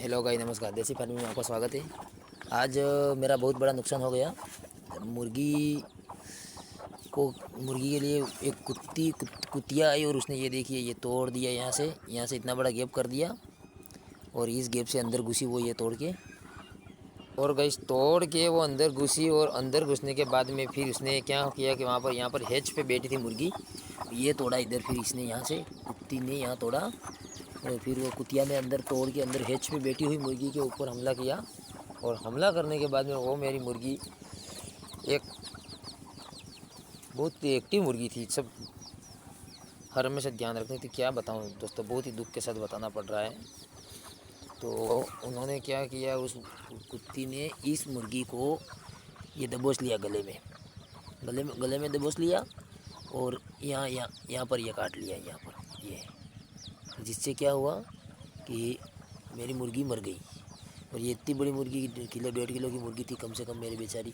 Hello guys, नमस्कार। देसी farming में आपका स्वागत है। आज मेरा बहुत बड़ा नुकसान हो गया। मुर्गी को मुर्गी के लिए एक कुतिया आई और उसने ये देखिए ये तोड़ दिया। यहाँ से इतना बड़ा गैप कर दिया और इस गैप से अंदर घुसी वो ये तोड़ के। और गाइस तोड़ के वो अंदर घुसी और अंदर घुसने के बाद में फिर उसने क्या किया कि यहाँ पर हैच पे बैठी थी मुर्गी, ये तोड़ा इधर। फिर इसने यहाँ से कुत्ती ने यहाँ तोड़ा और फिर वो कुतिया ने अंदर तोड़ के अंदर हैच पे बैठी हुई मुर्गी के ऊपर हमला किया। और हमला करने के बाद में वो मेरी मुर्गी एक बहुत एक्टिव मुर्गी थी। सब हर हमेशा ध्यान रखनी थी। क्या बताऊं दोस्तों, बहुत ही दुख के साथ बताना पड़ रहा है। तो उन्होंने क्या किया, उस कुत्ती ने इस मुर्गी को ये दबोच लिया गले में दबोच लिया और यहाँ पर ये काट लिया यहाँ पर ये, जिससे क्या हुआ कि मेरी मुर्गी मर गई। और ये इतनी बड़ी मुर्गी, किलो 1.5 किलो की मुर्गी थी कम से कम, मेरी बेचारी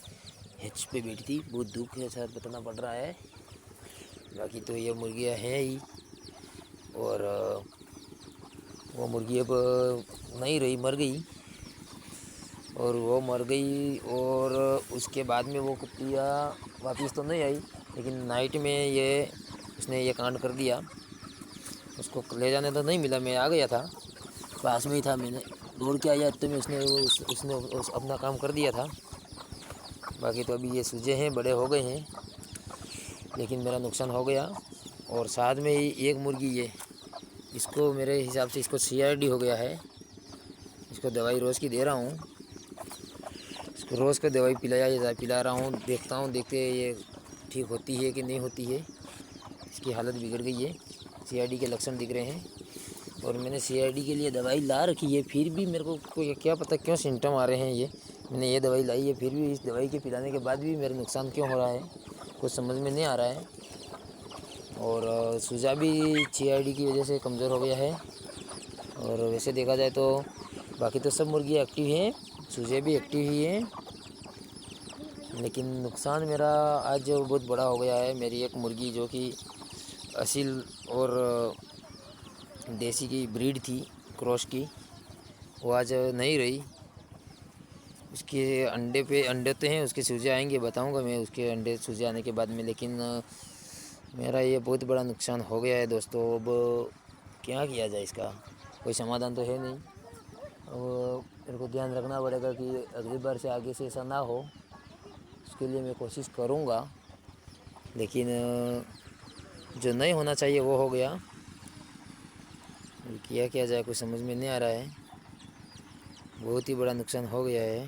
हैच पे बैठी थी। बहुत दुख के साथ बताना पड़ रहा है। बाकी तो ये मुर्गियाँ हैं ही। और वो मुर्गी अब नहीं रही, मर गई। और वो मर गई और उसके बाद में वो कुतिया वापस तो नहीं आई, लेकिन नाइट में उसने ये कांड कर दिया। उसको ले जाने तो नहीं मिला, मैं आ गया था, पास में ही था, मैंने दौड़ के आया तो में उसने अपना काम कर दिया था। बाकी तो अभी ये सूजे हैं, बड़े हो गए हैं, लेकिन मेरा नुकसान हो गया। और साथ में ही एक मुर्गी इसको मेरे हिसाब से इसको CRD हो गया है। इसको दवाई रोज़ की दे रहा हूँ, इसको रोज़ का दवाई पिला रहा हूँ। देखते ये ठीक होती है कि नहीं होती है। इसकी हालत बिगड़ गई है, CRD के लक्षण दिख रहे हैं। और मैंने CRD के लिए दवाई ला रखी है, फिर भी मेरे को क्या पता क्यों सिम्टम आ रहे हैं। मैंने ये दवाई लाई है, फिर भी इस दवाई के पिलाने के बाद भी मेरा नुकसान क्यों हो रहा है, कुछ समझ में नहीं आ रहा है। और सूजा भी CRD की वजह से कमज़ोर हो गया है। और वैसे देखा जाए तो बाकी तो सब मुर्गियाँ एक्टिव हैं, सूजे भी एक्टिव ही हैं, लेकिन नुकसान मेरा आज बहुत बड़ा हो गया है। मेरी एक मुर्गी जो कि असील और देसी की ब्रीड थी, क्रॉस की, वो आज नहीं रही। उसके अंडे तो हैं, उसके चूजे आएंगे, बताऊंगा मैं उसके अंडे चूजे आने के बाद में। लेकिन मेरा ये बहुत बड़ा नुकसान हो गया है दोस्तों। अब क्या किया जाए, इसका कोई समाधान तो है नहीं। अब मेरे को ध्यान रखना पड़ेगा कि अगली बार से आगे से ऐसा ना हो, उसके लिए मैं कोशिश करूँगा। लेकिन जो नहीं होना चाहिए वो हो गया। किया जाए, कुछ समझ में नहीं आ रहा है। बहुत ही बड़ा नुकसान हो गया है।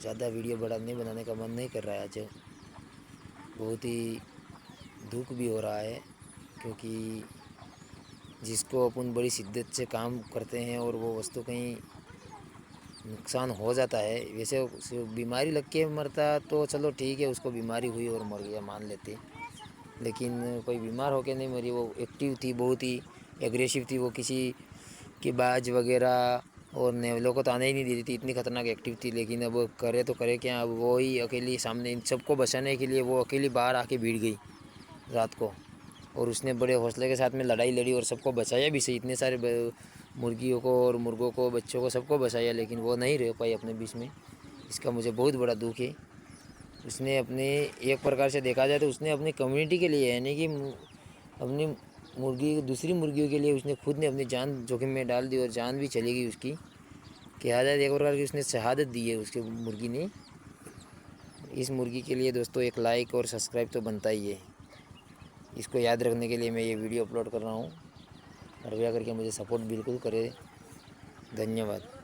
ज़्यादा वीडियो बड़ा नहीं बनाने का मन नहीं कर रहा है आज। बहुत ही दुख भी हो रहा है, क्योंकि जिसको अपन बड़ी शिद्दत से काम करते हैं और वो वस्तु कहीं नुकसान हो जाता है। वैसे बीमारी लग के मरता तो चलो ठीक है, उसको बीमारी हुई और मर गया मान लेते। लेकिन कोई बीमार होके नहीं मरी, वो एक्टिव थी, बहुत ही एग्रेसिव थी। वो किसी की बाज वगैरह और नेवलों को तो आने ही नहीं दे रही थी, इतनी खतरनाक एक्टिव थी। लेकिन अब करे तो करे क्या, अब वो ही अकेली सामने इन सबको बचाने के लिए वो अकेली बाहर आके भीड़ गई रात को। और उसने बड़े हौसले के साथ में लड़ाई लड़ी और सबको बचाया भी सही, इतने सारे मुर्गियों को और मुर्गों को, बच्चों को, सबको बचाया। लेकिन वो नहीं रह पाई अपने बीच में। इसका मुझे बहुत बड़ा दुख है। उसने अपने, एक प्रकार से देखा जाए तो उसने अपनी कम्युनिटी के लिए, यानी कि अपनी दूसरी मुर्गियों के लिए उसने खुद ने अपनी जान जोखिम में डाल दी और जान भी चली गई उसकी। कहा जाए एक प्रकार की उसने शहादत दी है उसके मुर्गी ने। इस मुर्गी के लिए दोस्तों एक लाइक और सब्सक्राइब तो बनता ही है। इसको याद रखने के लिए मैं ये वीडियो अपलोड कर रहा हूँ। कृपया करके मुझे सपोर्ट बिल्कुल करें। धन्यवाद।